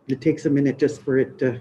It takes a minute just for it to.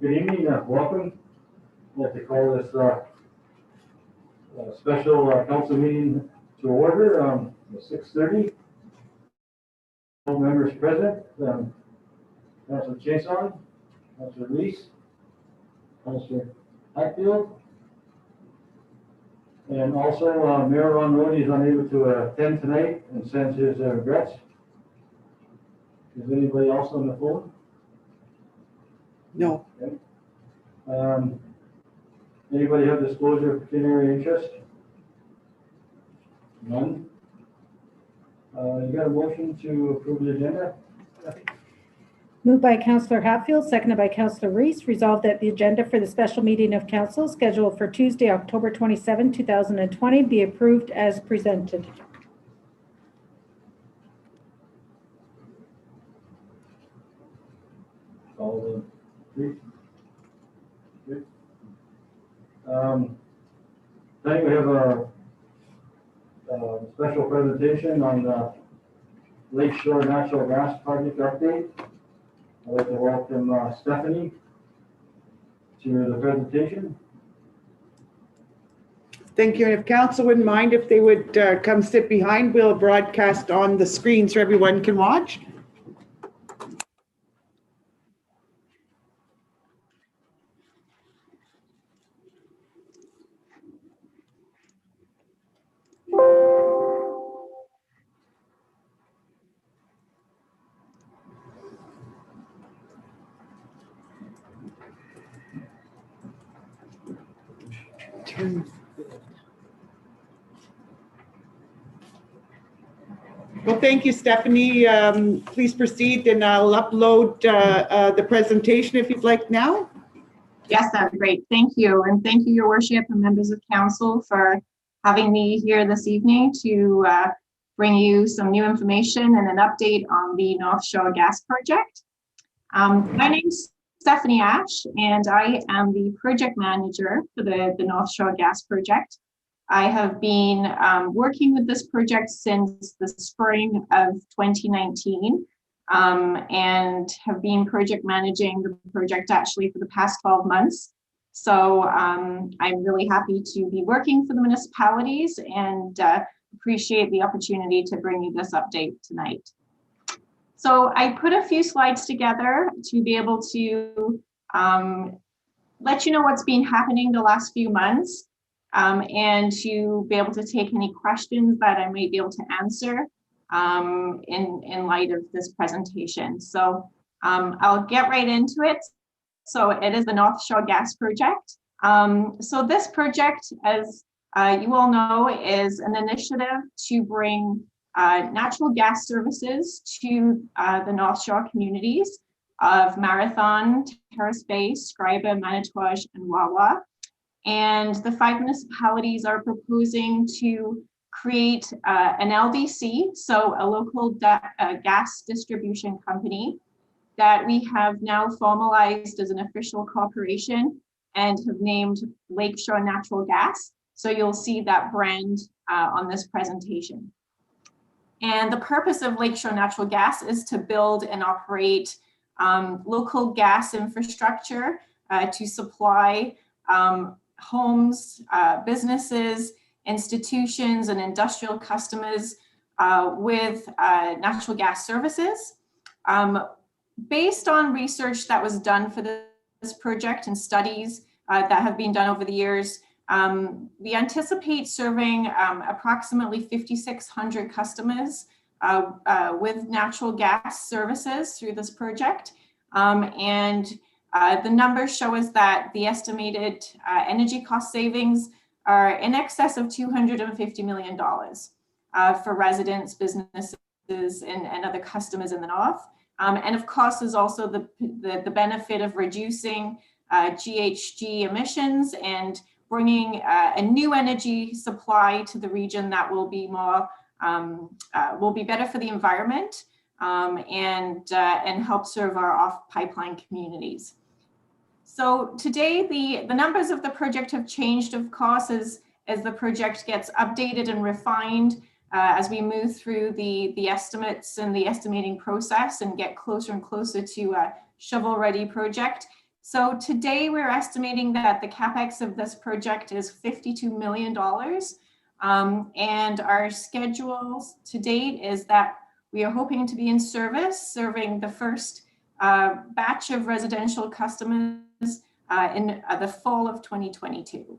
Good evening, welcome. I'd like to call this special council meeting to order at 6:30. All members present, Councilor Chason, Councilor Reese, Councilor Hatfield, and also Mayor Ron Roney is unable to attend tonight and sends his regrets. Is anybody else on the phone? No. Okay. Anybody have disclosure of pecuniary interest? None. You got a motion to approve the agenda? Moved by Councillor Hatfield, seconded by Councillor Reese. Resolved that the agenda for the special meeting of council scheduled for Tuesday, October 27, 2020 be approved as presented. All the three? Good. Tonight we have a special presentation on the Lakeshore Natural Gas Project update. I'd like to welcome Stephanie to the presentation. Thank you. And if council wouldn't mind if they would come sit behind, we'll broadcast on the screen so everyone can watch. Well, thank you, Stephanie. Please proceed, and I'll upload the presentation if you'd like now. Yes, that'd be great. Thank you. And thank you, Your Worship and members of council, for having me here this evening to bring you some new information and an update on the North Shore Gas Project. My name's Stephanie Ash, and I am the project manager for the North Shore Gas Project. I have been working with this project since the spring of 2019 and have been project managing the project actually for the past 12 months. So I'm really happy to be working for the municipalities and appreciate the opportunity to bring you this update tonight. So I put a few slides together to be able to let you know what's been happening the last few months. And to be able to take any questions that I may be able to answer in light of this presentation. So I'll get right into it. So it is the North Shore Gas Project. So this project, as you all know, is an initiative to bring natural gas services to the North Shore communities of Marathon, Terrace Bay, Scriba, Manitouwadge, and Wawa. And the 5 municipalities are proposing to create an LDC, so a local gas distribution company that we have now formalized as an official corporation and have named Lakeshore Natural Gas. So you'll see that brand on this presentation. And the purpose of Lakeshore Natural Gas is to build and operate local gas infrastructure to supply homes, businesses, institutions, and industrial customers with natural gas services. Based on research that was done for this project and studies that have been done over the years, we anticipate serving approximately 5,600 customers with natural gas services through this project. The numbers show us that the estimated energy cost savings are in excess of $250 million for residents, businesses, and other customers in the North. And of course, there's also the benefit of reducing GHG emissions and bringing a new energy supply to the region that will be more will be better for the environment and help serve our off-pipeline communities. So today, the numbers of the project have changed, of course, as the project gets updated and refined as we move through the estimates and the estimating process and get closer and closer to a shovel-ready project. So today we're estimating that the CapEx of this project is $52 million. And our schedules to date is that we are hoping to be in service, serving the first batch of residential customers in the fall of 2022.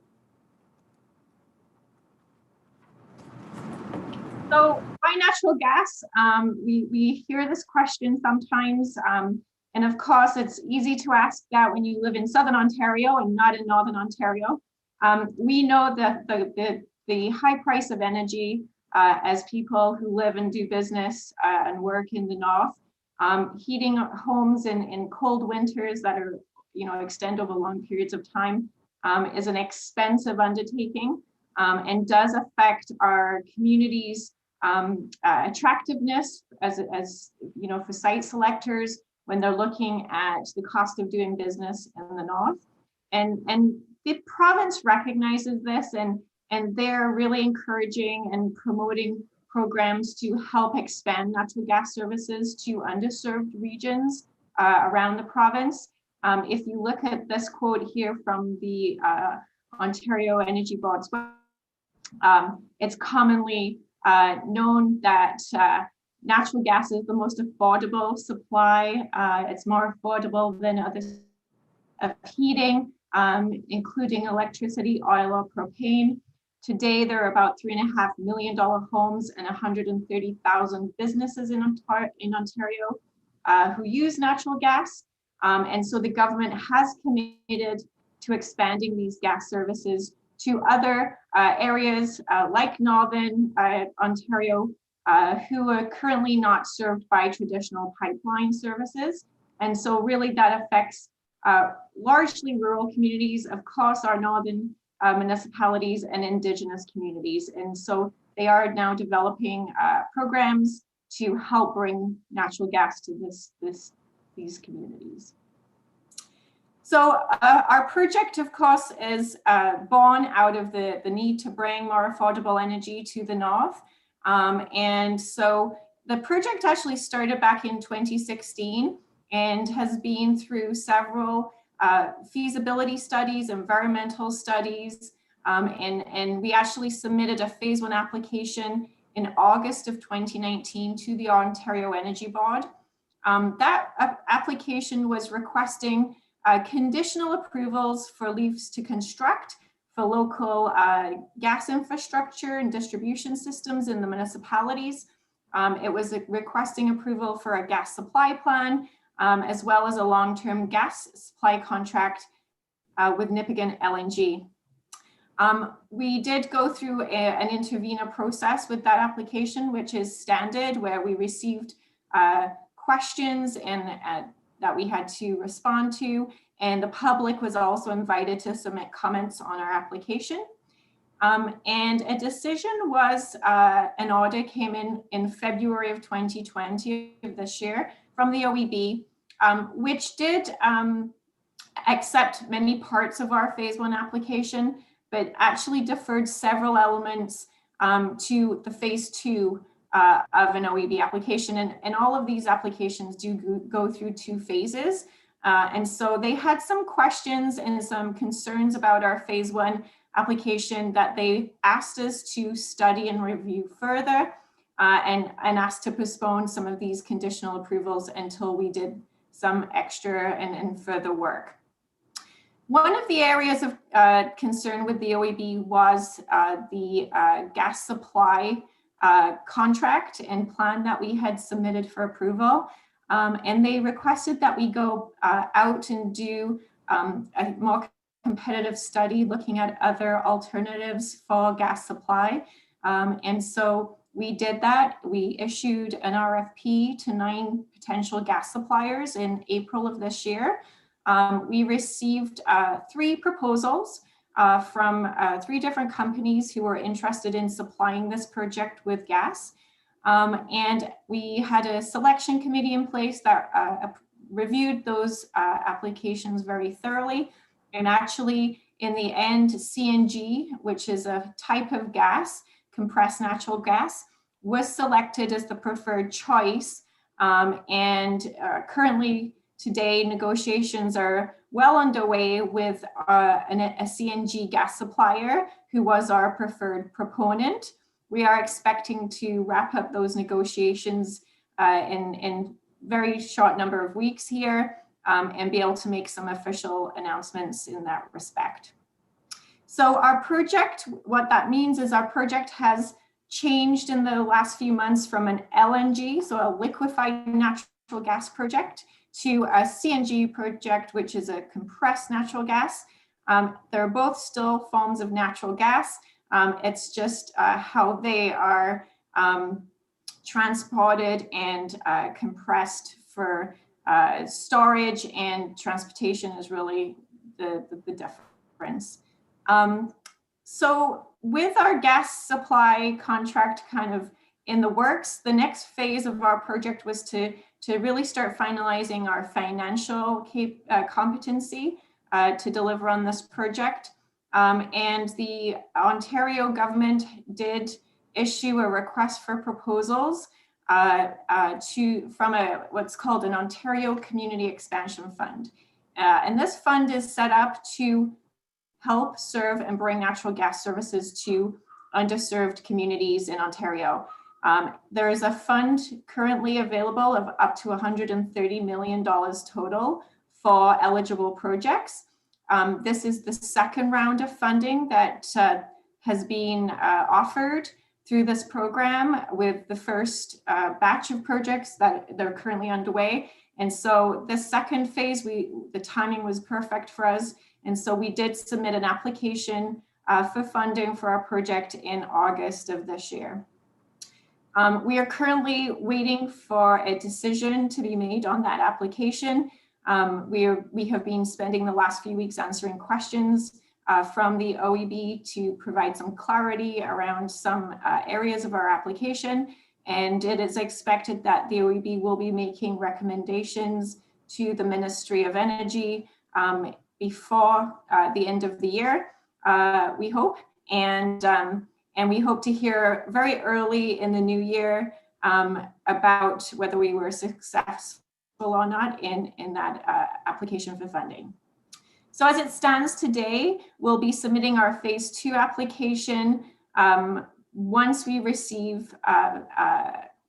So why natural gas? We hear this question sometimes, and of course it's easy to ask that when you live in Southern Ontario and not in Northern Ontario. We know that the high price of energy as people who live and do business and work in the North, heating homes in cold winters that are, extend over long periods of time is an expensive undertaking and does affect our communities' attractiveness as for site selectors when they're looking at the cost of doing business in the North. And the province recognizes this and they're really encouraging and promoting programs to help expand natural gas services to underserved regions around the province. If you look at this quote here from the Ontario Energy Board's website, it's commonly known that natural gas is the most affordable supply. It's more affordable than others of heating, including electricity, oil, or propane. Today, there are about $3.5 million homes and 130,000 businesses in Ontario who use natural gas. And so the government has committed to expanding these gas services to other areas like Northern Ontario, who are currently not served by traditional pipeline services. And so really that affects largely rural communities, of course, our northern municipalities and Indigenous communities. And so they are now developing programs to help bring natural gas to these communities. So our project, of course, is born out of the need to bring more affordable energy to the North. And so the project actually started back in 2016 and has been through several feasibility studies, environmental studies, and we actually submitted a phase 1 application in August of 2019 to the Ontario Energy Board. That application was requesting conditional approvals for leaves to construct for local gas infrastructure and distribution systems in the municipalities. It was requesting approval for a gas supply plan, as well as a long-term gas supply contract with Nipigon LNG. We did go through an intervenor process with that application, which is standard, where we received questions and that we had to respond to, and the public was also invited to submit comments on our application. And a decision was, an audit came in February of 2020 of this year from the OEB, which did accept many parts of our phase 1 application, but actually deferred several elements to the phase 2 of an OEB application. And all of these applications do go through 2 phases. And so they had some questions and some concerns about our phase 1 application that they asked us to study and review further, and asked to postpone some of these conditional approvals until we did some extra and further work. One of the areas of concern with the OEB was the gas supply contract and plan that we had submitted for approval. And they requested that we go out and do a more competitive study looking at other alternatives for gas supply. And so we did that. We issued an RFP to 9 potential gas suppliers in April of this year. We received 3 proposals from 3 different companies who were interested in supplying this project with gas. And we had a selection committee in place that reviewed those applications very thoroughly. And actually, in the end, CNG, which is a type of gas, compressed natural gas, was selected as the preferred choice. And currently, today, negotiations are well underway with a CNG gas supplier who was our preferred proponent. We are expecting to wrap up those negotiations in very short number of weeks here, and be able to make some official announcements in that respect. So our project, what that means is our project has changed in the last few months from an LNG, so a liquefied natural gas project, to a CNG project, which is a compressed natural gas. They're both still forms of natural gas. It's just how they are transported and compressed for storage, and transportation is really the difference. So with our gas supply contract kind of in the works, the next phase of our project was to really start finalizing our financial competency to deliver on this project. And the Ontario government did issue a request for proposals from what's called an Ontario Community Expansion Fund. And this fund is set up to help serve and bring natural gas services to underserved communities in Ontario. There is a fund currently available of up to $130 million total for eligible projects. This is the second round of funding that has been offered through this program, with the first batch of projects that they're currently underway. And so the second phase, the timing was perfect for us. And so we did submit an application for funding for our project in August of this year. We are currently waiting for a decision to be made on that application. We have been spending the last few weeks answering questions from the OEB to provide some clarity around some areas of our application. And it is expected that the OEB will be making recommendations to the Ministry of Energy before the end of the year, we hope. And we hope to hear very early in the new year about whether we were successful or not in that application for funding. So as it stands today, we'll be submitting our phase 2 application once we receive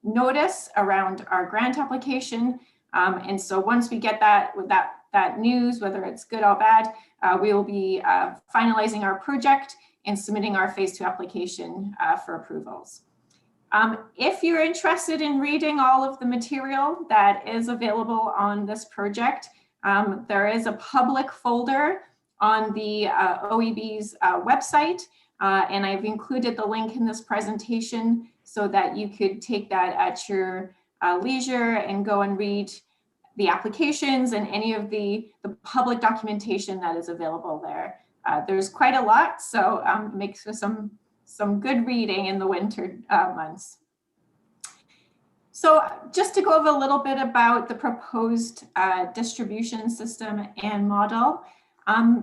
notice around our grant application. And so once we get that news, whether it's good or bad, we will be finalizing our project and submitting our phase 2 application for approvals. If you're interested in reading all of the material that is available on this project, there is a public folder on the OEB's website, and I've included the link in this presentation so that you could take that at your leisure and go and read the applications and any of the public documentation that is available there. There's quite a lot, so it makes for some good reading in the winter months. So just to go over a little bit about the proposed distribution system and model.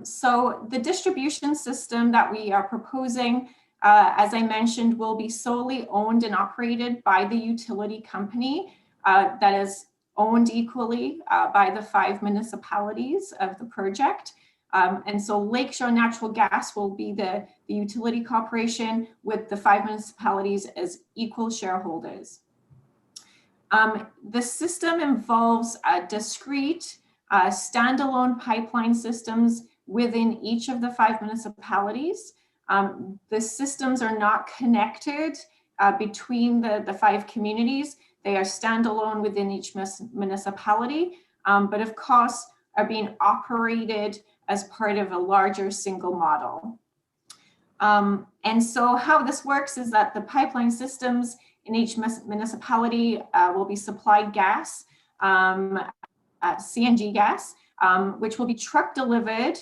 So the distribution system that we are proposing, as I mentioned, will be solely owned and operated by the utility company that is owned equally by the 5 municipalities of the project. And so Lakeshore Natural Gas will be the utility corporation with the 5 municipalities as equal shareholders. The system involves discrete standalone pipeline systems within each of the 5 municipalities. The systems are not connected between the 5 communities. They are standalone within each municipality, but of course are being operated as part of a larger single model. And so how this works is that the pipeline systems in each municipality will be supplied gas, CNG gas, which will be truck delivered,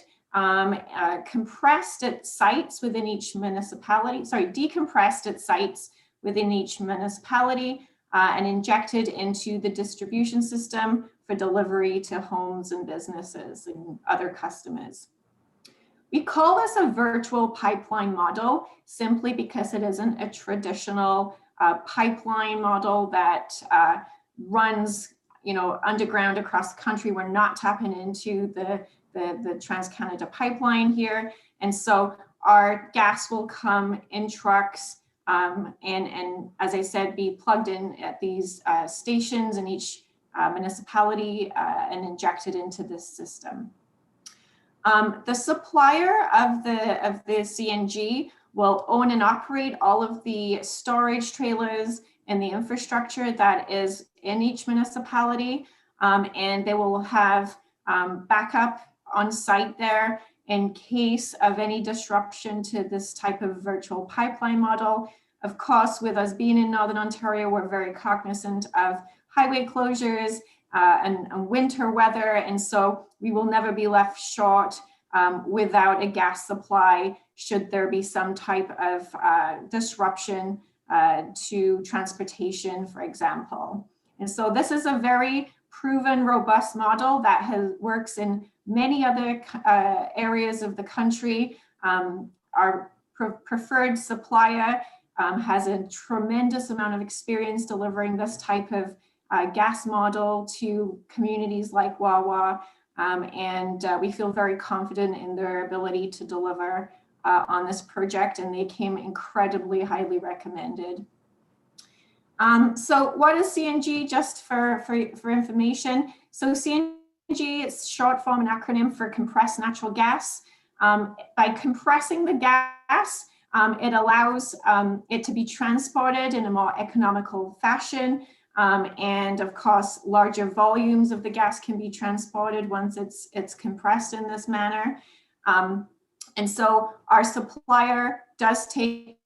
compressed at sites within each municipality, decompressed at sites within each municipality, and injected into the distribution system for delivery to homes and businesses and other customers. We call this a virtual pipeline model simply because it isn't a traditional pipeline model that runs, underground across the country. We're not tapping into the Trans-Canada pipeline here. And so our gas will come in trucks and as I said, be plugged in at these stations in each municipality and injected into this system. The supplier of the CNG will own and operate all of the storage trailers and the infrastructure that is in each municipality, and they will have backup on site there in case of any disruption to this type of virtual pipeline model. Of course, with us being in Northern Ontario, we're very cognizant of highway closures and winter weather, and so we will never be left short without a gas supply should there be some type of disruption to transportation, for example. And so this is a very proven, robust model that works in many other areas of the country. Our preferred supplier has a tremendous amount of experience delivering this type of gas model to communities like Wawa, and we feel very confident in their ability to deliver on this project, and they came incredibly highly recommended. So what is CNG, just for information? So CNG, it's short form and acronym for compressed natural gas. By compressing the gas, it allows it to be transported in a more economical fashion. And of course, larger volumes of the gas can be transported once it's compressed in this manner. And so our supplier does take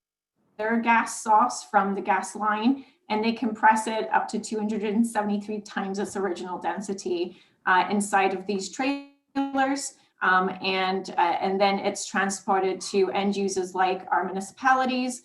their gas source from the gas line, and they compress it up to 273 times its original density inside of these trailers. And then it's transported to end users like our municipalities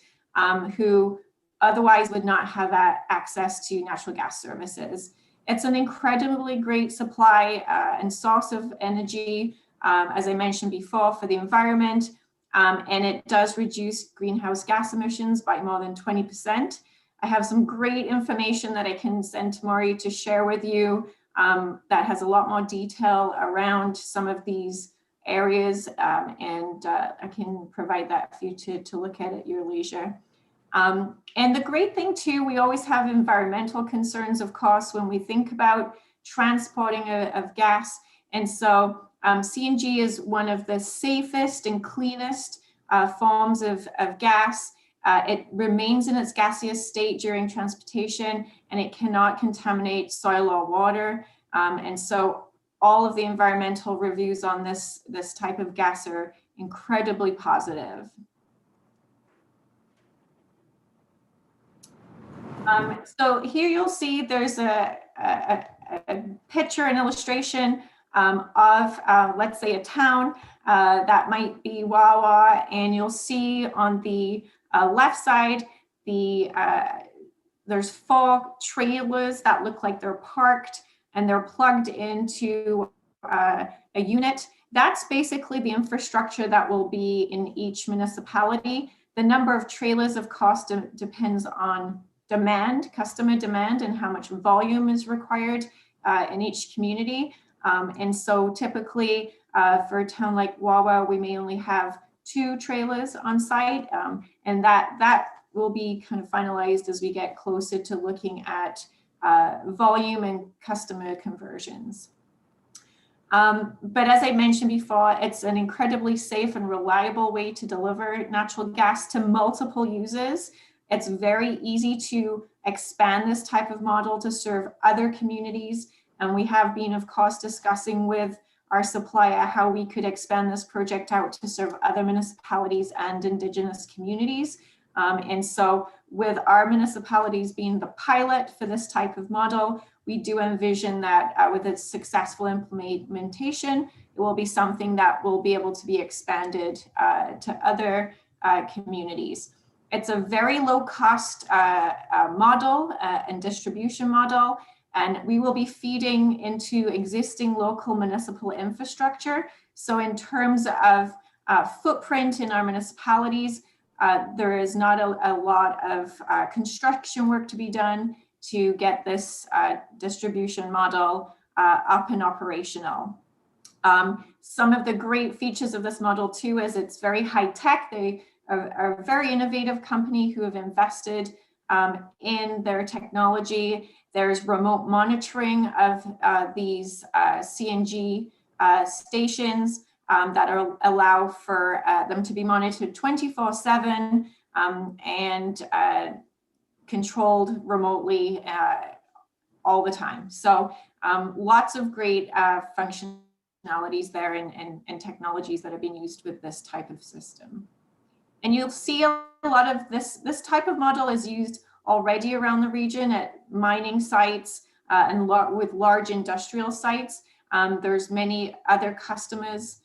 who otherwise would not have access to natural gas services. It's an incredibly great supply and source of energy, as I mentioned before, for the environment, and it does reduce greenhouse gas emissions by more than 20%. I have some great information that I can send to Maury to share with you that has a lot more detail around some of these areas, and I can provide that for you to look at your leisure. And the great thing too, we always have environmental concerns, of course, when we think about transporting of gas. And so CNG is one of the safest and cleanest forms of gas. It remains in its gaseous state during transportation, and it cannot contaminate soil or water. And so all of the environmental reviews on this type of gas are incredibly positive. So here you'll see there's a a picture, an illustration of, let's say, a town that might be Wawa, and you'll see on the left side, there's 4 trailers that look like they're parked and they're plugged into a unit. That's basically the infrastructure that will be in each municipality. The number of trailers, of course, depends on demand, customer demand, and how much volume is required in each community. And so typically for a town like Wawa, we may only have 2 trailers on site, and that will be kind of finalized as we get closer to looking at volume and customer conversions. But as I mentioned before, it's an incredibly safe and reliable way to deliver natural gas to multiple users. It's very easy to expand this type of model to serve other communities. And we have been, of course, discussing with our supplier how we could expand this project out to serve other municipalities and Indigenous communities. And so with our municipalities being the pilot for this type of model, we do envision that with its successful implementation, it will be something that will be able to be expanded to other communities. It's a very low cost model and distribution model, and we will be feeding into existing local municipal infrastructure. So in terms of footprint in our municipalities, there is not a lot of construction work to be done to get this distribution model up and operational. Some of the great features of this model too is it's very high tech. They are a very innovative company who have invested in their technology. There's remote monitoring of these CNG stations that allow for them to be monitored 24/7 and controlled remotely all the time. So lots of great functionalities there and technologies that are being used with this type of system. And you'll see a lot of this type of model is used already around the region at mining sites and with large industrial sites. There's many other customers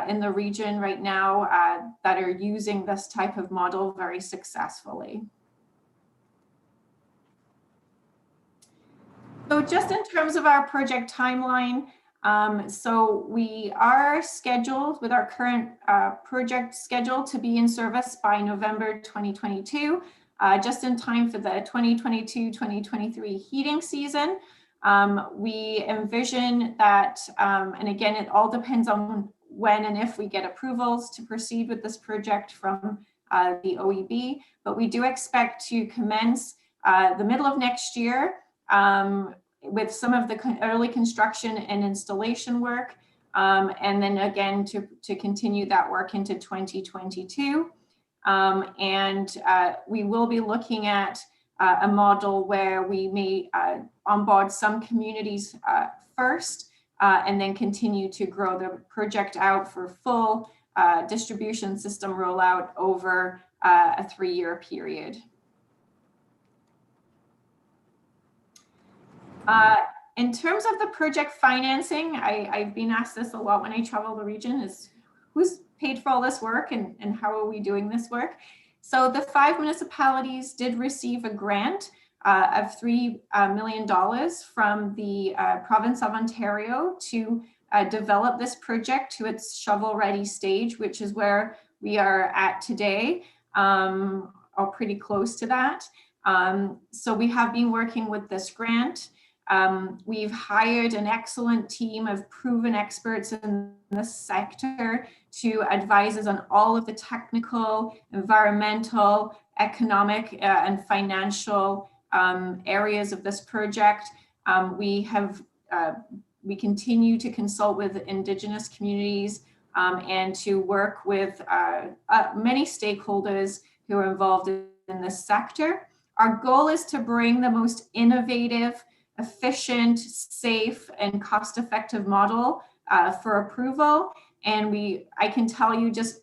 in the region right now that are using this type of model very successfully. So just in terms of our project timeline, so we are scheduled with our current project schedule to be in service by November 2022, just in time for the 2022-2023 heating season. We envision that, and again, it all depends on when and if we get approvals to proceed with this project from the OEB, but we do expect to commence the middle of next year with some of the early construction and installation work, and then again to continue that work into 2022. And we will be looking at a model where we may onboard some communities first, and then continue to grow the project out for full distribution system rollout over a 3-year period. In terms of the project financing, I've been asked this a lot when I travel the region, is who's paid for all this work and how are we doing this work? So the 5 municipalities did receive a grant of $3 million from the province of Ontario to develop this project to its shovel-ready stage, which is where we are at today, or pretty close to that. So we have been working with this grant. We've hired an excellent team of proven experts in this sector to advise us on all of the technical, environmental, economic, and financial areas of this project. We continue to consult with Indigenous communities and to work with many stakeholders who are involved in this sector. Our goal is to bring the most innovative, efficient, safe, and cost-effective model for approval. And I can tell you, just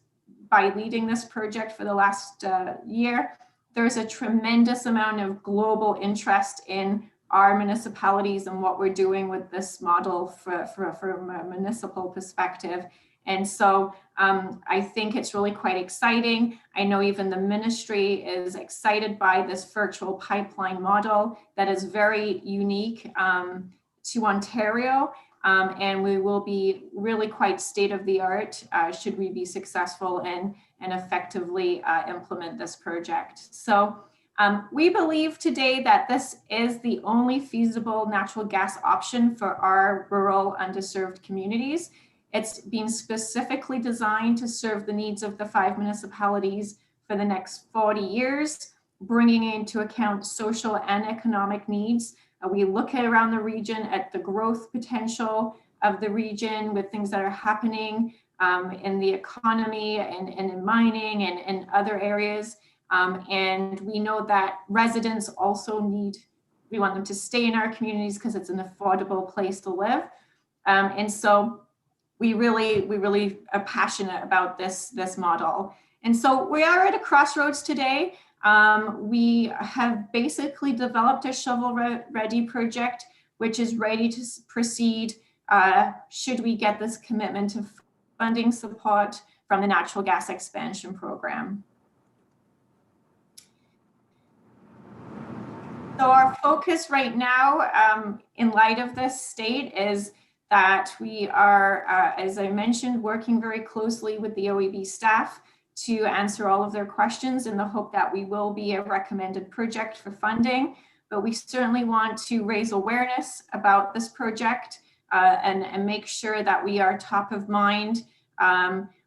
by leading this project for the last year, there's a tremendous amount of global interest in our municipalities and what we're doing with this model from a municipal perspective. And so I think it's really quite exciting. I know even the ministry is excited by this virtual pipeline model that is very unique to Ontario. And we will be really quite state of the art should we be successful and effectively implement this project. So we believe today that this is the only feasible natural gas option for our rural underserved communities. It's been specifically designed to serve the needs of the 5 municipalities for the next 40 years, bringing into account social and economic needs. We look at around the region at the growth potential of the region with things that are happening in the economy and in mining and other areas. And we know that residents also we want them to stay in our communities because it's an affordable place to live. And so we really are passionate about this model. And so we are at a crossroads today. We have basically developed a shovel-ready project, which is ready to proceed should we get this commitment of funding support from the Natural Gas Expansion Program. So our focus right now, in light of this state, is that we are, as I mentioned, working very closely with the OEB staff to answer all of their questions in the hope that we will be a recommended project for funding. But we certainly want to raise awareness about this project and make sure that we are top of mind.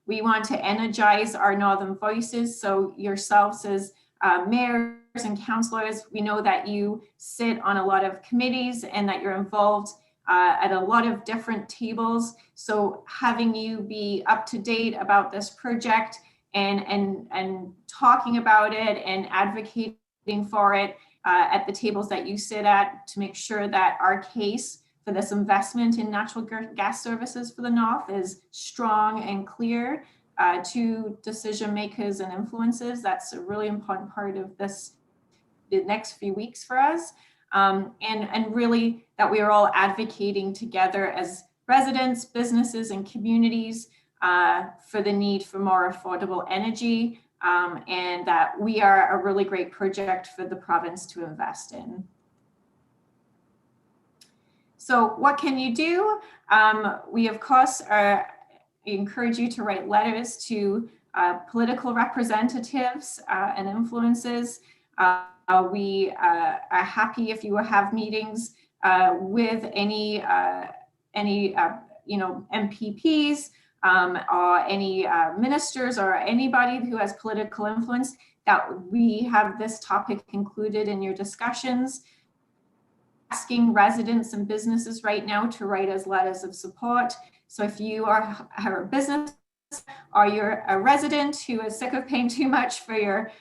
We want to energize our Northern voices. So yourselves as mayors and councillors, we know that you sit on a lot of committees and that you're involved at a lot of different tables. So having you be up to date about this project and talking about it and advocating for it at the tables that you sit at to make sure that our case for this investment in natural gas services for the North is strong and clear to decision makers and influencers. That's a really important part of the next few weeks for us. And really that we are all advocating together as residents, businesses, and communities for the need for more affordable energy, and that we are a really great project for the province to invest in. So what can you do? We, of course, encourage you to write letters to political representatives and influencers. We are happy if you have meetings with any MPPs or any ministers or anybody who has political influence, that we have this topic included in your discussions. Asking residents and businesses right now to write us letters of support. So if you are a business or you're a resident who is sick of paying too much for your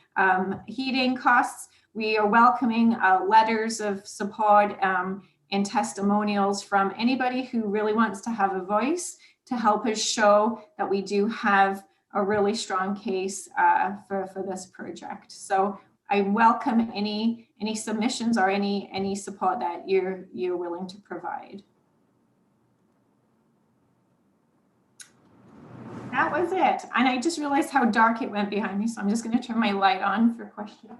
heating costs, we are welcoming letters of support and testimonials from anybody who really wants to have a voice to help us show that we do have a really strong case for this project. So I welcome any submissions or any support that you're willing to provide. That was it. And I just realized how dark it went behind me, so I'm just going to turn my light on for questions.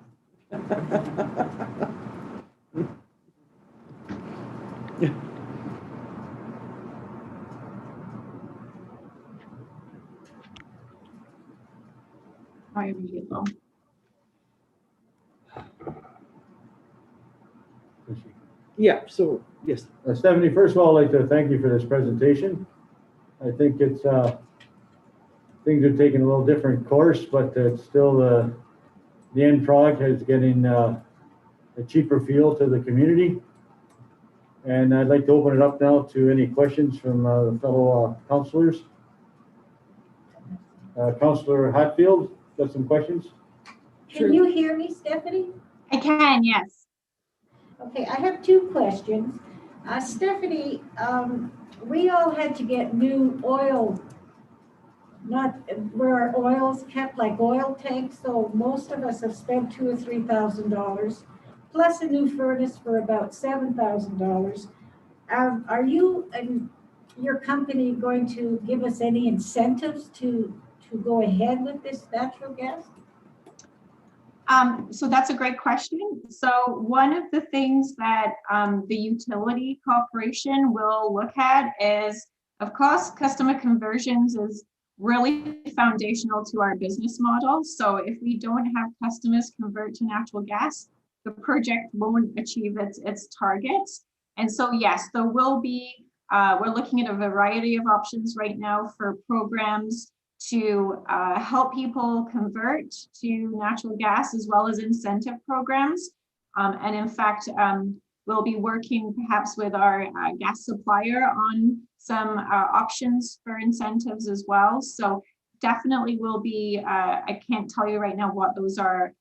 Yeah, so yes. Stephanie, first of all, I'd like to thank you for this presentation. I think it's things are taking a little different course, but it's still the end product is getting a cheaper feel to the community. And I'd like to open it up now to any questions from the fellow councillors. Councillor Hatfield, got some questions? Can you hear me, Stephanie? I can, yes. Okay, I have two questions. Stephanie, we all had to get new oil, not where our oil's kept, like oil tanks. So most of us have spent $2,000 or $3,000 plus a new furnace for about $7,000. Are you and your company going to give us any incentives to go ahead with this natural gas? So that's a great question. So one of the things that the utility corporation will look at is, of course, customer conversions is really foundational to our business model. So if we don't have customers convert to natural gas, the project won't achieve its targets. And so yes, there will be, we're looking at a variety of options right now for programs to help people convert to natural gas, as well as incentive programs. And in fact, we'll be working perhaps with our gas supplier on some options for incentives as well. So definitely will be, I can't tell you right now what those are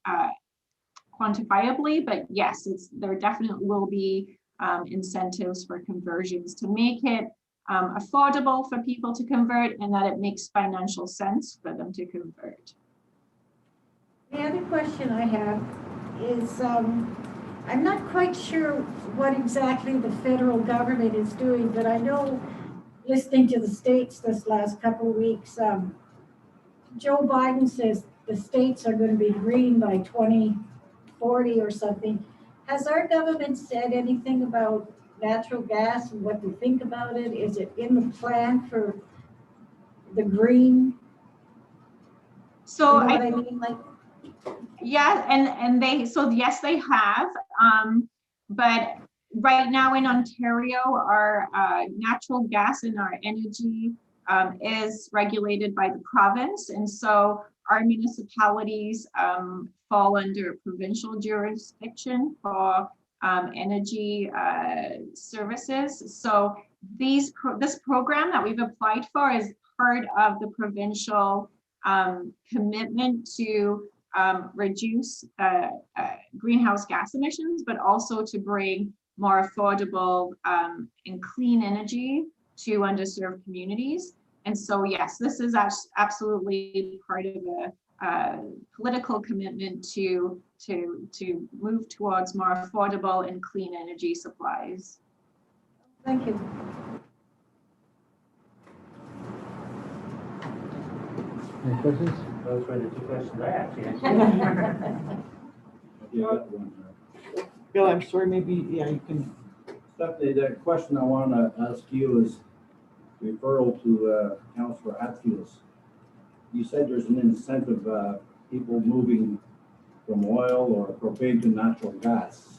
quantifiably, but yes, there definitely will be incentives for conversions to make it affordable for people to convert, and that it makes financial sense for them to convert. The other question I have is, I'm not quite sure what exactly the federal government is doing, but I know, listening to the states this last couple of weeks, Joe Biden says the states are going to be green by 2040 or something. Has our government said anything about natural gas and what they think about it? Is it in the plan for the green? So you know what I mean? Like, yeah, and they, so yes, they have, but right now in Ontario, our natural gas and our energy is regulated by the province, and so our municipalities fall under provincial jurisdiction for energy services. So this program that we've applied for is part of the provincial commitment to reduce greenhouse gas emissions, but also to bring more affordable and clean energy to underserved communities. And so, yes, this is absolutely part of a political commitment to move towards more affordable and clean energy supplies. thank you. Any questions? Those were the two questions I asked. Bill, I'm sorry, maybe, yeah, you can. Stephanie, the question I want to ask you is referral to Councillor Hatfield's. You said there's an incentive, people moving from oil or propane to natural gas.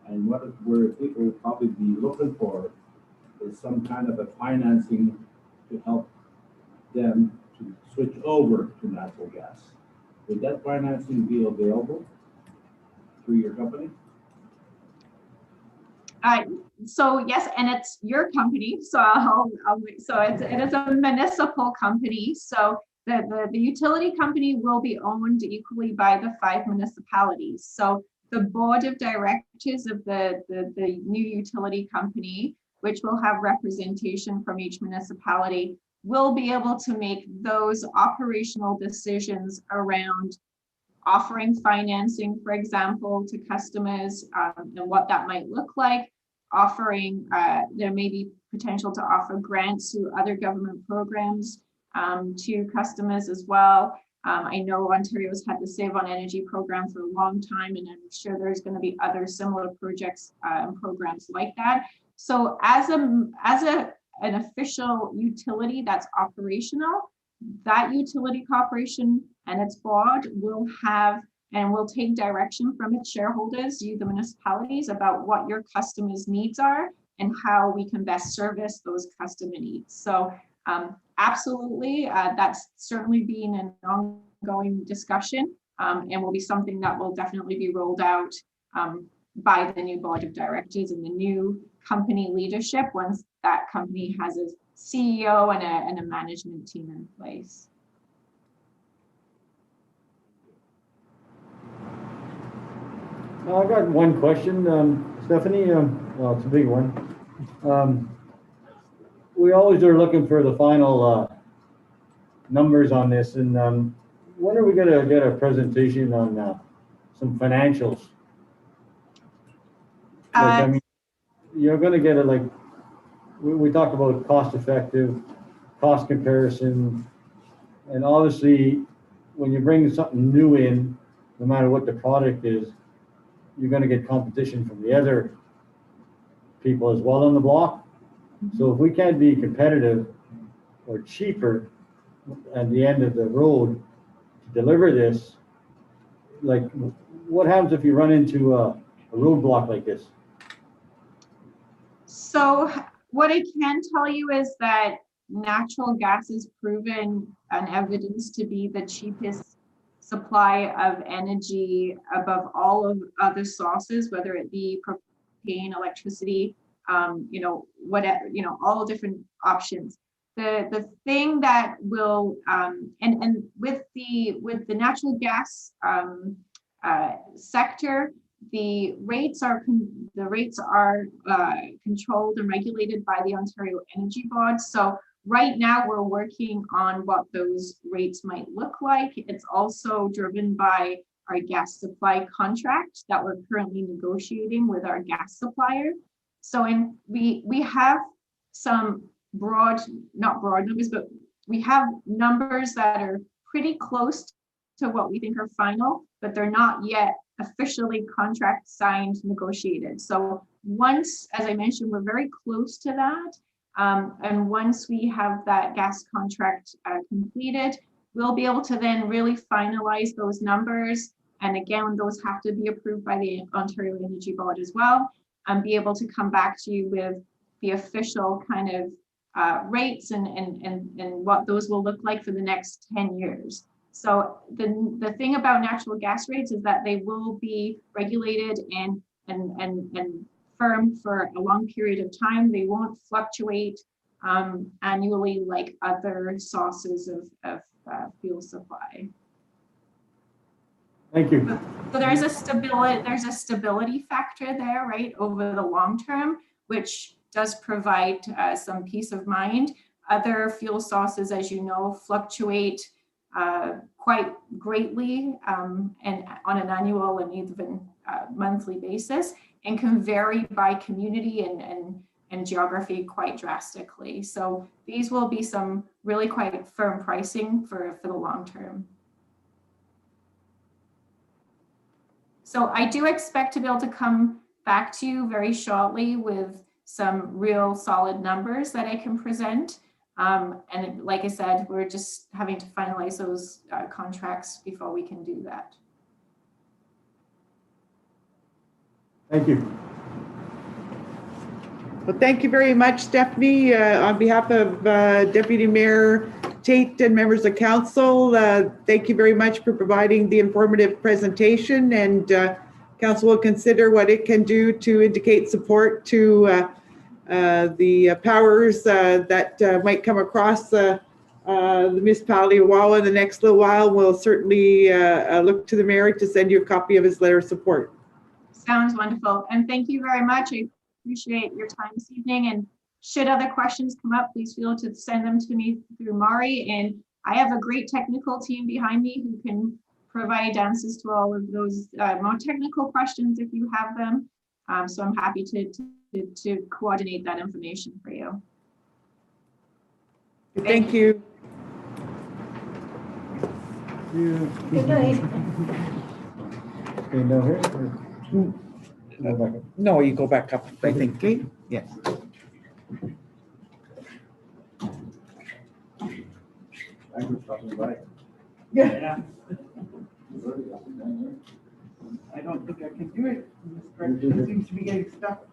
And where people will probably be looking for is some kind of a financing to help them to switch over to natural gas. Would that financing be available through your company? So yes, and it's your company. So it is a municipal company. So the utility company will be owned equally by the 5 municipalities. So the board of directors of the new utility company, which will have representation from each municipality, will be able to make those operational decisions around offering financing, for example, to customers, and what that might look like. Offering, there may be potential to offer grants through other government programs to customers as well. I know Ontario's had the Save on Energy program for a long time, and I'm sure there's going to be other similar projects and programs like that. So as an official utility that's operational, that utility corporation and its board will have and will take direction from its shareholders, you the municipalities, about what your customers' needs are and how we can best service those customer needs. So absolutely, that's certainly been an ongoing discussion, and will be something that will definitely be rolled out by the new board of directors and the new company leadership once that company has a CEO and a management team in place. I've got one question, Stephanie. Well, it's a big one. We always are looking for the final numbers on this, and when are we going to get a presentation on some financials Like, I mean, you're gonna get it like, we talked about cost effective, cost comparison. And obviously, when you bring something new in, no matter what the product is, you're gonna get competition from the other people as well on the block. So if we can't be competitive or cheaper at the end of the road to deliver this, like, what happens if you run into a roadblock like this? So what I can tell you is that natural gas is proven and evidence to be the cheapest supply of energy above all of other sources, whether it be propane, electricity, whatever, all different options. The thing that will and with the natural gas sector, the rates are controlled and regulated by the Ontario Energy Board. So right now we're working on what those rates might look like. It's also driven by our gas supply contract that we're currently negotiating with our gas supplier. So we have some not broad numbers, but we have numbers that are pretty close to what we think are final, but they're not yet officially contract signed, negotiated. So once, as I mentioned, we're very close to that. And once we have that gas contract completed, we'll be able to then really finalize those numbers. And again, those have to be approved by the Ontario Energy Board as well, and be able to come back to you with the official kind of rates and what those will look like for the next 10 years. So the thing about natural gas rates is that they will be regulated and firm for a long period of time. They won't fluctuate annually like other sources of fuel supply. Thank you. So there's a stability factor there, right, over the long term, which does provide some peace of mind. Other fuel sources, as you know, fluctuate quite greatly and on an annual and even monthly basis, and can vary by community and geography quite drastically. So these will be some really quite firm pricing for the long term. So I do expect to be able to come back to you very shortly with some real solid numbers that I can present. And like I said, we're just having to finalize those contracts before we can do that. Thank you. Well, thank you very much, Stephanie. On behalf of Deputy Mayor Tate and members of council, thank you very much for providing the informative presentation, and council will consider what it can do to indicate support to the powers that might come across the municipality of Wawa in the next little while. We'll certainly look to the mayor to send you a copy of his letter of support. Sounds wonderful. And thank you very much. I appreciate your time this evening. And should other questions come up, please feel to send them to me through Mari. And I have a great technical team behind me who can provide answers to all of those more technical questions if you have them. So I'm happy to coordinate that information for you. Thank you. Good night. Okay, now here. Go back up. No, you go back up, I think. Okay. Yes. Thank you for stopping by. Yeah. I don't think I can do it. It seems to be getting stuck.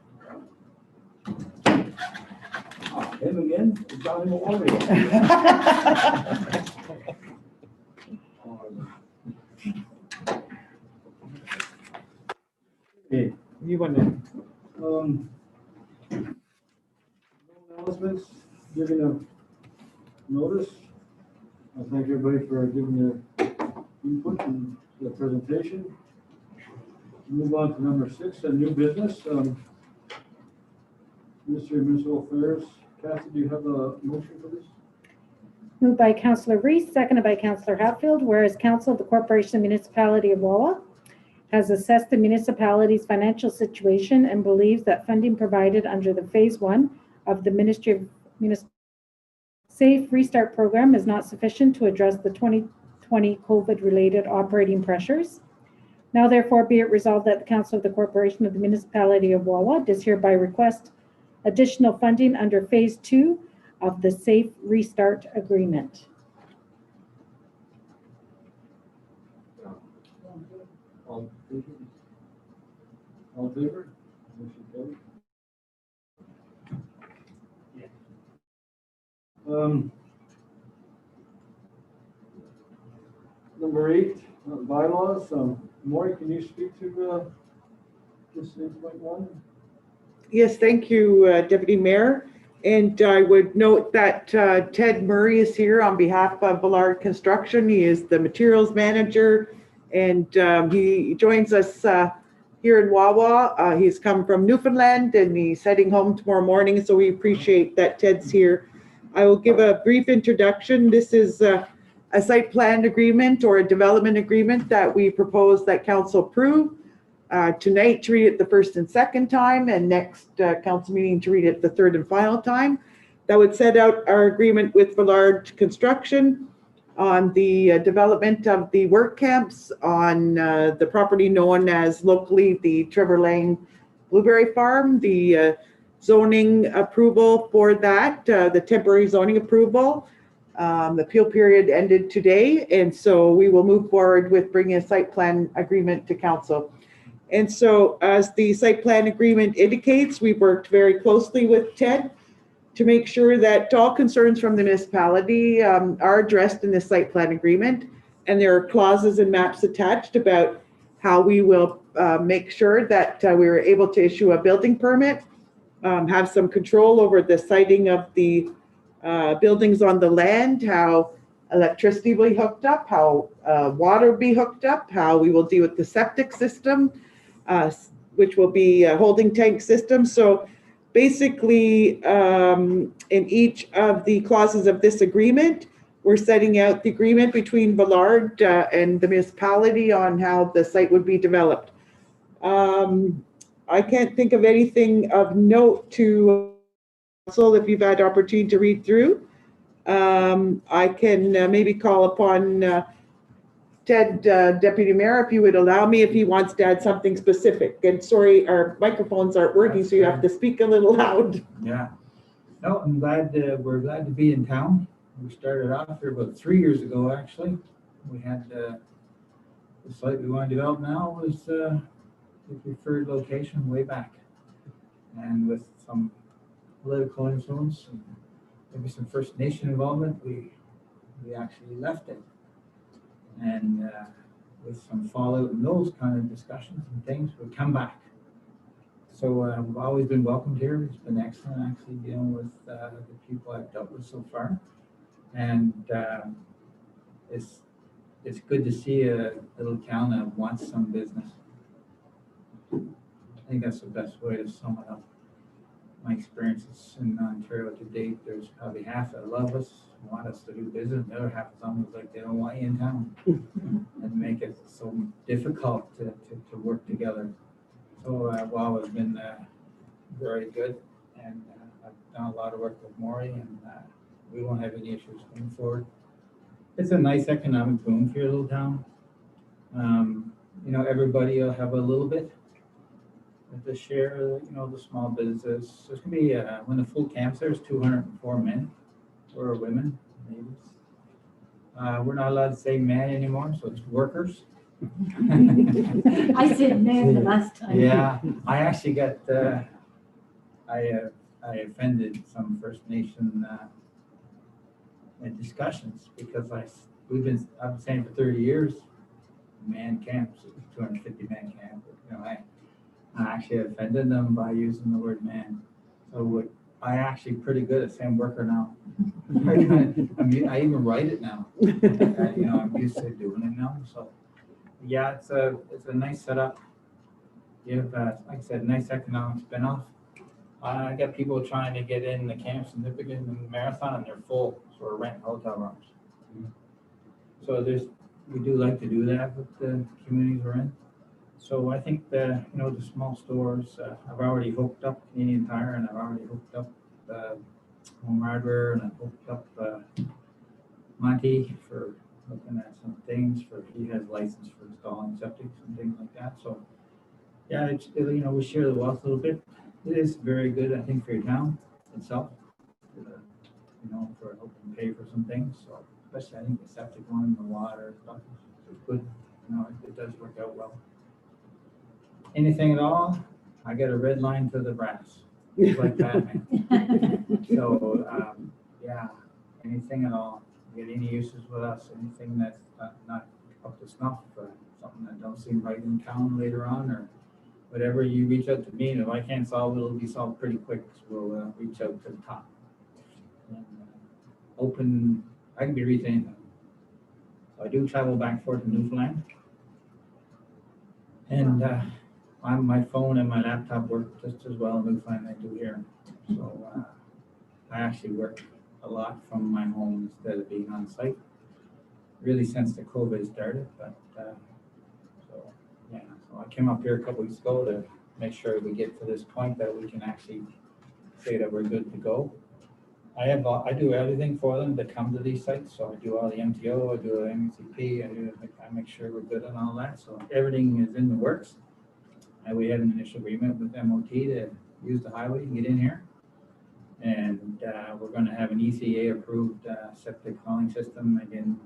Oh, him again? It's got him already. Okay, You want to? no announcements, giving a notice. I thank everybody for giving their input and the presentation. Move on to number 6, a new business. Ministry of Municipal Affairs. Kathy, do you have a motion for this? Moved by Councillor Reese, seconded by Councillor Hatfield, whereas Council of the Corporation and Municipality of Wawa has assessed the municipality's financial situation and believes that funding provided under the Phase 1 of the Ministry of Safe Restart Program is not sufficient to address the 2020 COVID-related operating pressures. Now therefore be it resolved that the Council of the Corporation of the Municipality of Wawa does hereby request additional funding under Phase 2 of the Safe Restart Agreement. All in favor? Motion carried. Number 8, bylaws. Maury, can you speak to this 8.1? Yes, thank you, Deputy Mayor. And I would note that Ted Murray is here on behalf of Ballard Construction. He is the materials manager, and he joins us here in Wawa. He's come from Newfoundland and he's heading home tomorrow morning, so we appreciate that Ted's here. I will give a brief introduction. This is a site plan agreement or a development agreement that we propose that council approve. Tonight to read it the first and second time, and next council meeting to read it the third and final time. That would set out our agreement with Ballard Construction on the development of the work camps on the property known as locally the Trevor Lang Blueberry Farm, the zoning approval for that, the temporary zoning approval. The appeal period ended today, and so we will move forward with bringing a site plan agreement to council. And so as the site plan agreement indicates, we've worked very closely with Ted to make sure that all concerns from the municipality are addressed in the site plan agreement. And there are clauses and maps attached about how we will make sure that we are able to issue a building permit, have some control over the siting of the buildings on the land, how electricity will be hooked up, how water will be hooked up, how we will deal with the septic system, which will be a holding tank system. So basically, in each of the clauses of this agreement, we're setting out the agreement between Ballard and the municipality on how the site would be developed. I can't think of anything of note to council if you've had opportunity to read through. I can maybe call upon Ted, Deputy Mayor, if you would allow me, if he wants to add something specific. And sorry, our microphones aren't working, so you have to speak a little loud. Yeah. No, I'm glad, we're glad to be in town. We started off here about 3 years ago, actually. We had the site we want to develop now was the preferred location way back. And with some political influence and maybe some First Nation involvement, we actually left it. And with some fallout and those kind of discussions and things, we come back. So we've always been welcomed here. It's been excellent actually dealing with the people I've dealt with so far. And it's good to see a little town that wants some business. I think that's the best way to sum it up. My experiences in Ontario to date, there's probably half that love us, want us to do business, the other half is almost like they don't want you in town and make it so difficult to work together. So WAWA has been very good, and I've done a lot of work with Maury, and we won't have any issues going forward. It's a nice economic boom for your little town. You know, everybody will have a little bit to share, you know, the small business. There's gonna be, when the full camp's there's 204 men or women, ladies. We're not allowed to say man anymore, so it's workers. I said man the last time. Yeah, I actually got, I offended some First Nation discussions because I've been saying for 30 years, man camps, 250 man camp. You know, I actually offended them by using the word man. So I actually pretty good at saying worker now. I even write it now. You know, I'm used to doing it now. So yeah, it's a nice setup. You have, like I said, nice economic spin-off. I got people trying to get in the camps and Nippigan and Marathon, and they're full, so we're renting hotel rooms. So we do like to do that with the communities we're in. So I think the, the small stores, I've already hooked up Canadian Tire, and I've already hooked up Home Hardware, and I've hooked up Monty for looking at some things for, he has license for installing septics and things like that. So yeah, we share the wealth a little bit. It is very good, I think, for your town itself, for helping pay for some things. So especially I think the septic one, the water stuff is good. It does work out well. Anything at all, I get a red line to the brass, just like Batman. So, yeah, anything at all, get any uses with us, anything that's not up to snuff, or something that don't seem right in town later on, or whatever, you reach out to me, and if I can't solve it, it'll be solved pretty quick, so we'll reach out to the top. And, open, I can be reached anytime. So I do travel back and forth to Newfoundland. And my phone and my laptop work just as well in Newfoundland as they do here. So I actually work a lot from my home instead of being on site, really since the COVID started. But so I came up here a couple weeks ago to make sure we get to this point that we can actually say that we're good to go. I do everything for them that come to these sites. So I do all the MTO, I do the MCP, I make sure we're good on all that. So everything is in the works. And we had an initial agreement with MOT to use the highway and get in here. And we're going to have an ECA approved septic hauling system, again,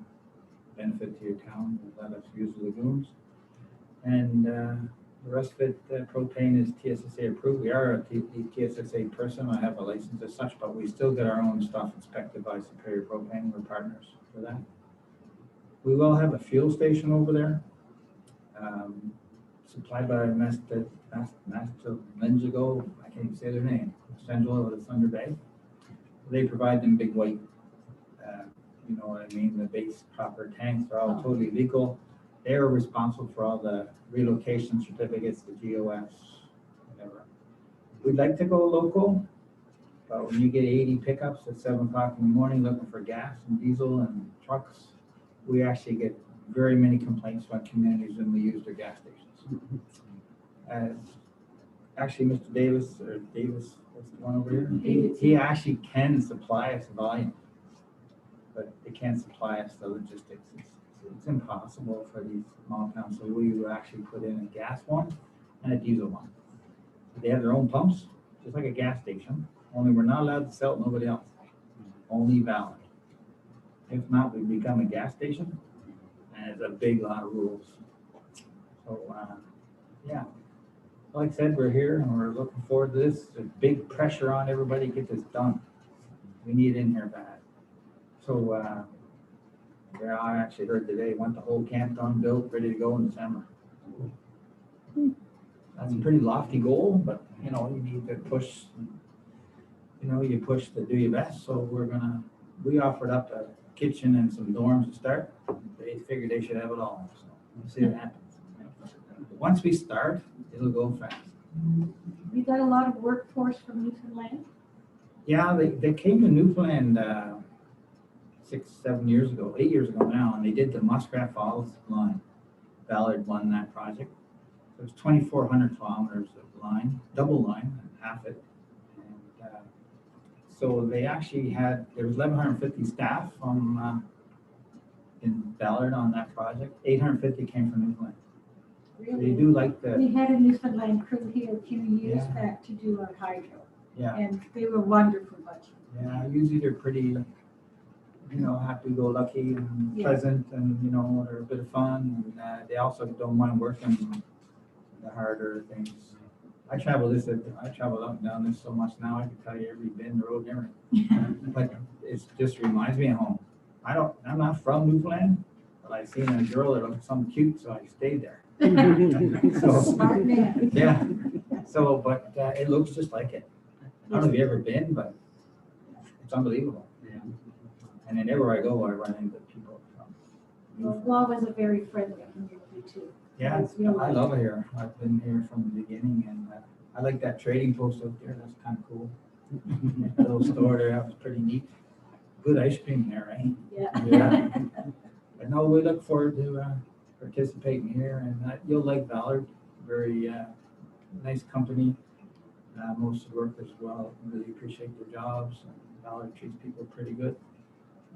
benefit to your town, let us use the lagoons. And the rest of it, propane is TSSA approved. We are a TSSA person. I have a license as such, but we still get our own stuff inspected by Superior Propane. We're partners for that. We will have a fuel station over there, supplied by Master Lengigo. I can't even say their name. Central over the Thunder Bay. They provide them big white, you know what I mean, the base proper tanks are all totally legal. They're responsible for all the relocation certificates, the GOS, whatever. We'd like to go local, but when you get 80 pickups at 7 o'clock in the morning looking for gas and diesel and trucks, we actually get very many complaints from communities when we use their gas stations. Actually, Mr. Davis, that's the one over here, he actually can supply us volume, but they can't supply us the logistics. It's impossible for these small towns, so we will actually put in a gas one and a diesel one. They have their own pumps, just like a gas station, only we're not allowed to sell it to nobody else, only valid. If not, we become a gas station, and it's a big lot of rules. So, yeah. Like I said, we're here and we're looking forward to this. There's big pressure on everybody to get this done. We need it in here bad. So, yeah, I actually heard today, want the whole camp done, built, ready to go in December. That's a pretty lofty goal, but you need to push, you push to do your best. So we offered up a kitchen and some dorms to start. They figured they should have it all. So we'll see what happens. Once we start, it'll go fast. You got a lot of workforce from Newfoundland? Yeah, they came to Newfoundland 6-7 years ago, 8 years ago now, and they did the Muskrat Falls line. Ballard won that project. So it's 2,400 kilometers of line, double line, half it. And so they actually there was 1,150 staff from in Ballard on that project. 850 came from Newfoundland. Really? They do like the. We had a Newfoundland crew here a few years back to do our hydro. Yeah. And they were wonderful bunch. Yeah, usually they're pretty, happy-go-lucky and pleasant, and they're a bit of fun. And they also don't mind working the harder things. I travel up and down this so much now. I can tell you every bend, road, and everything. But it just reminds me of home. I'm not from Newfoundland, but I seen a girl that looked something cute, so I stayed there. So, Smart man. Yeah. So, but it looks just like it. I don't know if you've ever been, but it's unbelievable. Yeah. And then everywhere I go, I run into people from. Well, was a very friendly community too. Yeah, I love it here. I've been here from the beginning, and I like that trading post out there. That's kind of cool. The little store there, that was pretty neat. Good ice cream there, right? Yeah. But no, we look forward to participating here, and you'll like Ballard. very nice company. Most of the workers well really appreciate their jobs, and Ballard treats people pretty good.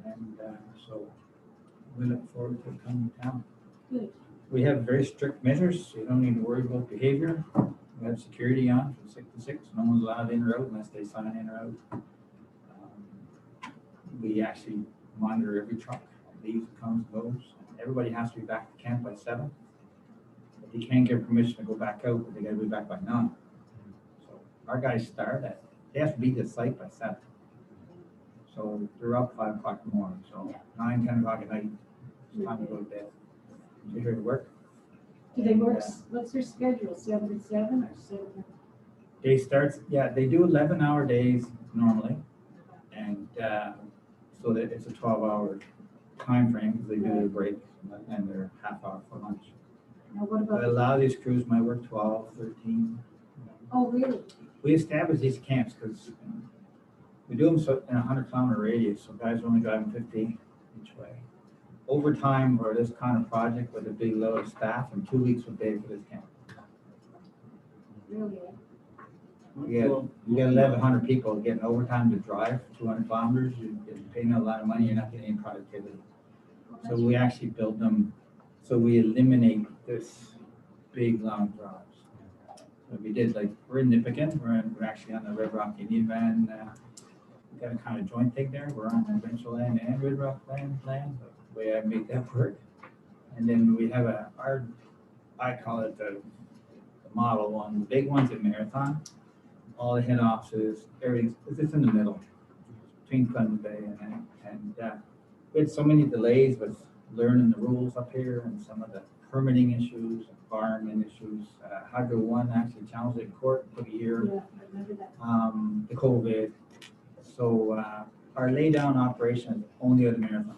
And so we look forward to coming to town. Good. We have very strict measures, so you don't need to worry about behavior. We have security on from 6 to 6. No one's allowed in or out unless they sign in or out. We actually monitor every truck, leaves, comes, goes. Everybody has to be back to camp by 7. But you can't give permission to go back out, but they gotta be back by 9. So our guys start they have to be at the site by 7. So they're up 5 o'clock in the morning, so 9, 10 o'clock at night, it's time to go to bed. You're here to work. Do they work, what's their schedule, 7 to 7 or 7? Day starts, they do 11-hour days normally. And so that it's a 12-hour time frame because they do their break and their half-hour for lunch. Now what But a about, lot of these crews might work 12, 13. oh, really? We establish these camps because we do them so in a 100-kilometer radius, so guys are only driving 50 each way. Over time, for this kind of project with a big load of staff, in 2 weeks would pay for this camp. Really? You get 1,100 people getting overtime to drive 200 kilometers. You're paying a lot of money. You're not getting any productivity. So we actually build them so we eliminate this big long drives. So we did we're in Nipigon. We're actually on the Red Rock Indian Band. We got a kind of joint thing there. We're on provincial land and Red Rock land. But the way I made that work. And then we have I call it the model one. The big one's at Marathon. All the head offices, everything's it's in the middle between Clemens Bay and we had so many delays with learning the rules up here and some of the permitting issues, environment issues. Hydro One actually challenged it in court, took a year. Yeah, I remember that. The COVID. So our laydown operation is only at the Marathon.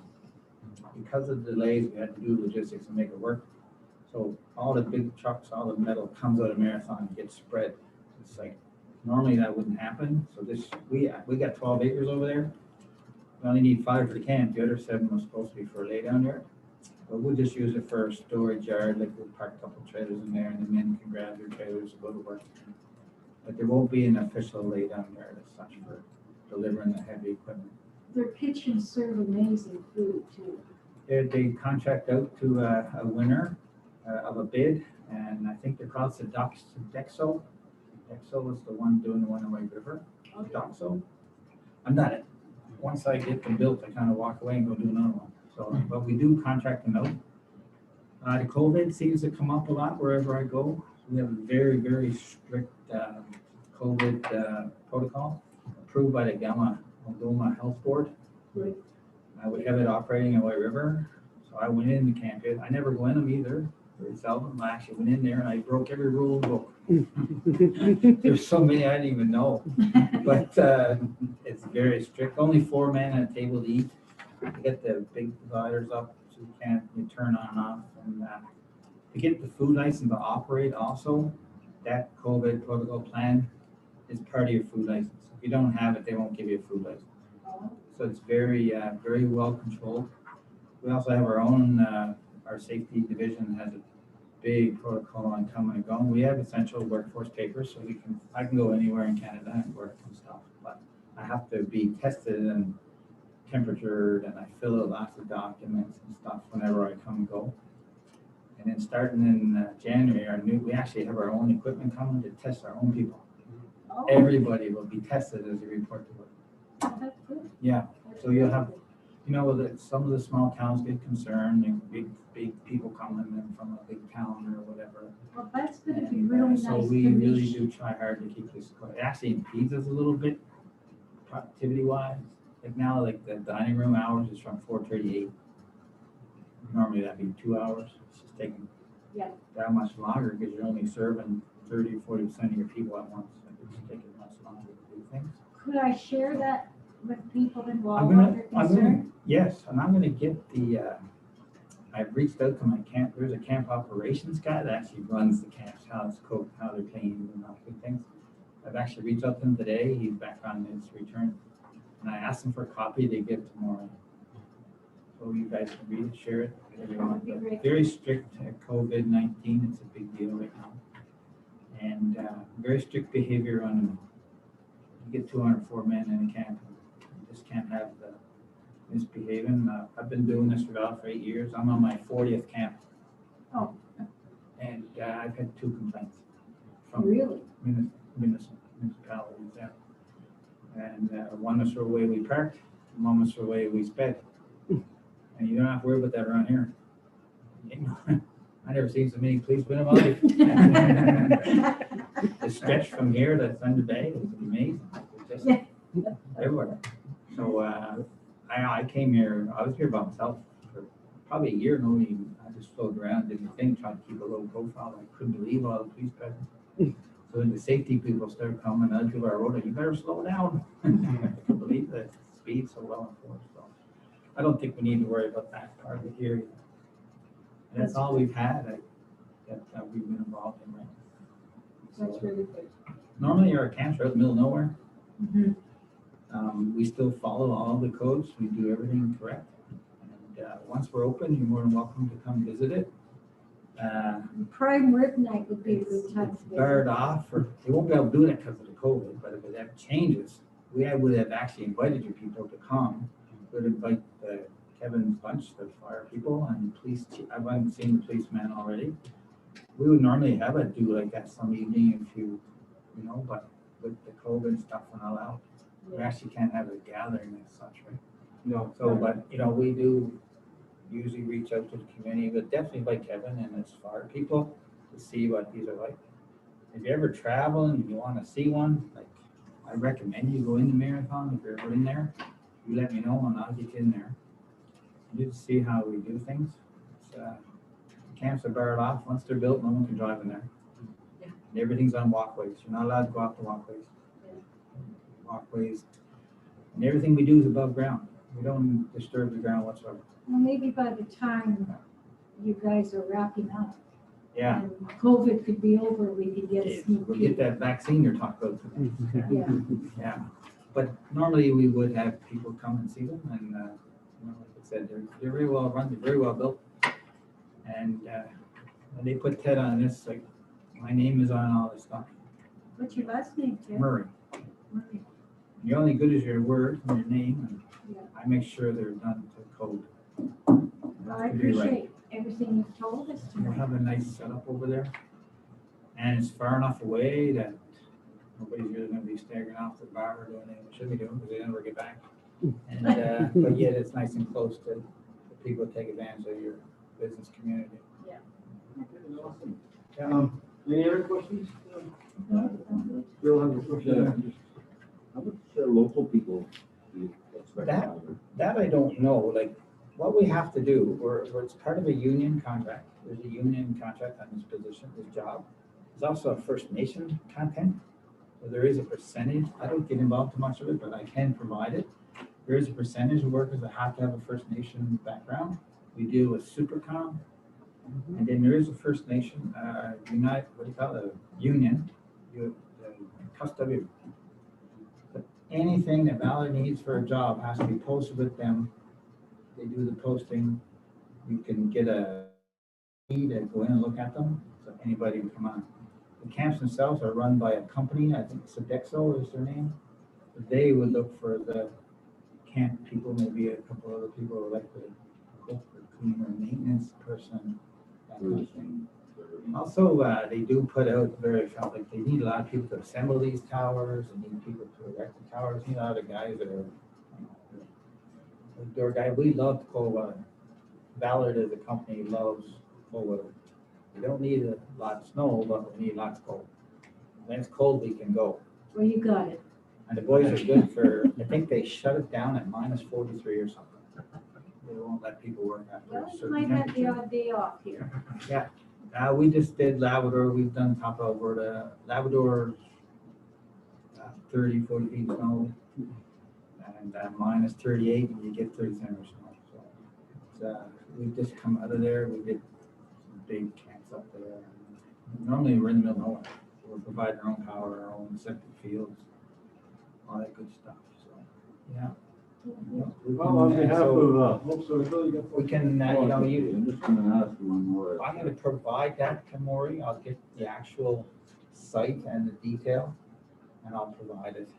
Because of the delays, we had to do logistics and make it work. So all the big trucks, all the metal comes out of Marathon and gets spread. It's normally that wouldn't happen. So we got 12 acres over there. We only need 5 for the camp. The other 7 was supposed to be for a lay down there. But we'll just use it for a storage yard. We'll park a couple trailers in there and the men can grab their trailers and go to work. But there won't be an official lay down yard as such for delivering the heavy equipment. Their kitchens serve amazing food too. They contract out to a winner of a bid, and I think they're called Dexo. Dexo is the one doing the one on White River. Doxo. I'm not it. Once I get them built, I kind of walk away and go do another one. So, but we do contract them out. The COVID seems to come up a lot wherever I go. We have a very, very strict COVID protocol approved by the Moldova Health Board. Right. We have it operating in White River. So I went in the camp. I never go in them either. Very seldom. I actually went in there and I broke every rule in the book. There's so many I didn't even know. But it's very strict. Only 4 men at a table to eat. You get the big dividers up so you turn on and off. And to get the food license to operate also, that COVID protocol plan is part of your food license. If you don't have it, they won't give you a food license. So it's very, very well controlled. We also have our own, our safety division has a big protocol on coming and going. We have essential workforce papers, so I can go anywhere in Canada and work and stuff, but I have to be tested and temperatured, and I fill out lots of documents and stuff whenever I come and go. And then starting in January, we actually have our own equipment coming to test our own people. Oh, Everybody will be tested as they report to work. that's good. Yeah, so you'll have, that some of the small towns get concerned, and big people coming in from a big town or whatever. Well, that's going to be And, really nice so to we really reach. do try hard to keep this, it actually impedes us a little bit, productivity wise. Now, the dining room hours is from 4:38. Normally that'd be 2 hours. It's just taking Yeah. that much longer because you're only serving 30 or 40% of your people at once. It's taking much longer to do things. Could I share that with people involved that are concerned? Yes, and I'm gonna get I've reached out to my camp. There's a camp operations guy that actually runs the camps, how it's cooked, how they're cleaned, and all good things. I've actually reached out to him today. He's back on his return, and I asked him for a copy. They give tomorrow, so you guys can read it, share it. If you want. That'd be great. Very strict COVID-19. It's a big deal right now. And very strict behavior on, you get 204 men in a camp. You just can't have the misbehaving. I've been doing this for 8 years. I'm on my 40th camp. Oh. And I've had 2 complaints from Really? municipalities there. And one was for the way we parked, and one was for the way we sped. And you don't have to worry about that around here. I never seen so many policemen in my life. The stretch from here to Thunder Bay is amazing. It's just everywhere. So I came here, I was here by myself for probably a year, no even. I just floated around, did my thing, tried to keep a low profile. I couldn't believe all the police presence. So then the safety people started coming out to our road, you better slow down. I couldn't believe the speed so well enforced. So I don't think we need to worry about that part of it here. And that's all we've had that we've been involved in, right? That's really good. Normally our camps are out in the middle of nowhere. Mhm. We still follow all the codes. We do everything correct. And once we're open, you're more than welcome to come visit it. Prime rib night would be a good time to Barred visit. off, or they won't be able to do that because of the COVID, but if it ever changes, we would have actually invited you people to come. We'd invite Kevin's bunch, the fire people and police chief. I haven't seen the policeman already. We would normally have it do like that some evening if you know, but with the COVID stuff and all out, we actually can't have a gathering as such, right? No. So, but, we do usually reach out to the community, but definitely by Kevin and his fire people to see what these are like. If you ever travel and you want to see one, like, I recommend you go in the marathon. If you're ever in there, you let me know and I'll get you in there. You just see how we do things. Camps are barred off. Once they're built, no one can drive in there. Yeah. And everything's on walkways. You're not allowed to go off the walkways. Walkways. And everything we do is above ground. We don't disturb the ground whatsoever. Well, maybe by the time you guys are wrapping up Yeah. and COVID could be over, we could get a sneak We'll get peek. that vaccine you're talking about today. Yeah. Yeah. But normally we would have people come and see them and, like I said, they're very well run, they're very well built. And when they put Ted on this, like, my name is on all this stuff. What's your last name, Tim? Murray. Murray. You're only good as your word and your name, and Yeah. I make sure they're done to code. Well, I To be right. appreciate everything you've told us We'll tonight. have a nice setup over there. And it's far enough away that nobody's really gonna be staggering off the bar or doing anything they should be doing, because they never get back. And, but yet it's nice and close to people to take advantage of your business community. Awesome. Yeah. Any other questions? No, Bill has a question. How much local people do you expect? That I don't know, like, what we have to do, it's part of a union contract. There's a union contract on this position, this job. There's also a First Nation content. So there is a percentage, I don't get involved too much of it, but I can provide it. There is a percentage of workers that have to have a First Nation background. We deal with Supercom. And then there is a First Nation, union, custody. But anything that Ballard needs for a job has to be posted with them. They do the posting. You can get a need to go in and look at them, so anybody can come on. The camps themselves are run by a company, I think Sodexo is their name. They would look for the camp people, maybe a couple other people like the cook or cleaner, maintenance person, that kind of thing. Also, they do put out like they need a lot of people to assemble these towers, they need people to erect the towers, a lot of guys that are, door guy, we love cold weather. Ballard as a company loves cold weather. We don't need a lot of snow, but we need lots of cold. When it's cold, we can go. well, you got it. And the boys are good for, I think they shut it down at -43 or something. They won't let people work after Well, a you certain might have the temperature. odd day off here. We just did Labrador, we've done top of Alberta, Labrador, 30, 40 feet of snow. And -38, and you get 30 centimeters of snow. So we've just come out of there, we did some big camps up there. Normally we're in the middle of nowhere. We're providing our own power, our own septic fields, all that good stuff, so, yeah. Well, on behalf of, We can, I'm just gonna ask you one more. I'm gonna provide that to Maury, I'll get the actual site and the detail, and I'll provide it.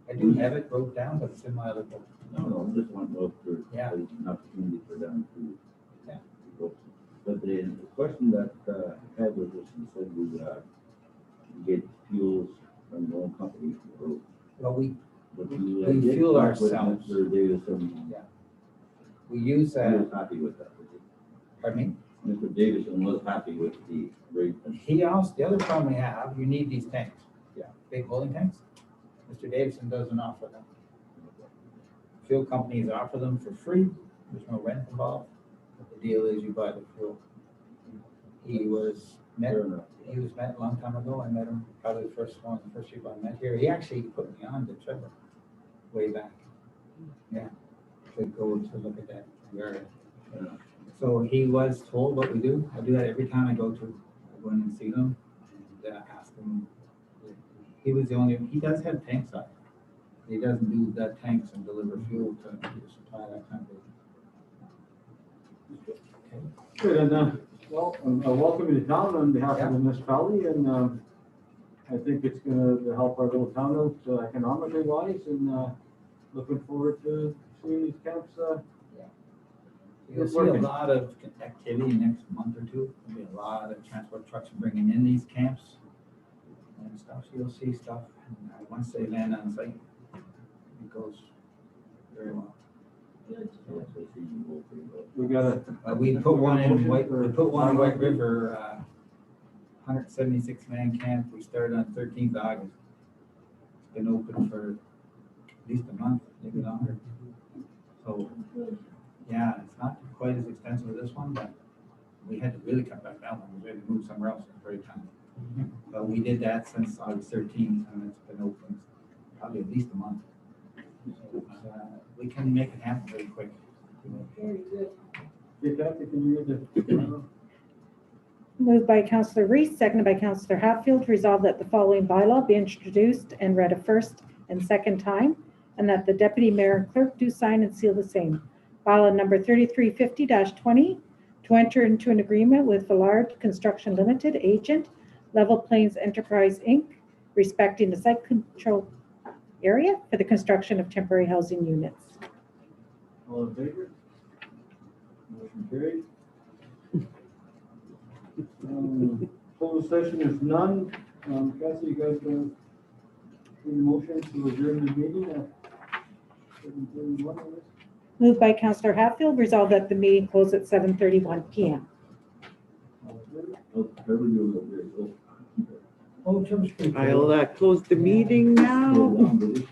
I do have it wrote down, but it's in my other book. No, just want to know if there's Yeah. an opportunity for them to. Yeah. to go. But the question that I had was this, you said you get fuels from your own company, or Well, we but you We did fuel talk with ourselves. Mr. Davis, and use, he was happy with that. pardon me? Mr. Davison was happy with the rate. He also, the other problem we have, you need these tanks. Yeah. Big holding tanks. Mr. Davidson doesn't offer them. Fuel companies offer them for free. There's no rent involved. But the deal is you buy the fuel. He was met a long time ago. I met him probably the first year I met here. He actually put me on to Trevor way back. Yeah. To go to look at that area. So he was told what we do. I do that every time I go in and see them and ask him. He was the only, he does have tanks on. He doesn't do the tanks and deliver fuel to supply that kind of. Good, and, well, welcome you to town on behalf of the municipality, and, I think it's gonna help our little town out economically wise, and, looking forward to seeing these camps, You'll see a lot of activity next month or two. There'll be a lot of transport trucks bringing in these camps and stuff. So you'll see stuff. And once they land on site, it goes very well. we got We put one in White River, 176 man camp. We started on 13th August. It's been open for at least a month, maybe longer. So, yeah, it's not quite as expensive as this one, but we had to really cut back that one. We had to move somewhere else at the very time. But we did that since August 13th, and it's been open probably at least a month. We can make it happen very quick. Very good. Kathy, can you read the? Moved by Councillor Reese, seconded by Councillor Hatfield, resolved that the following bylaw be introduced and read a first and second time, and that the deputy mayor and clerk do sign and seal the same. Bylaw number 3350-20, to enter into an agreement with Villard Construction Limited, agent, Level Plains Enterprise, Inc., respecting the site control area for the construction of temporary housing units. All in favor? Motion carried. Closed session is none. Kathy, you guys do the motion to adjourn the meeting at 7:31 on this? Moved by Councillor Hatfield, resolved that the meeting close at 7:31 p.m. Oh, Tim's pretty cool. I'll close the meeting now.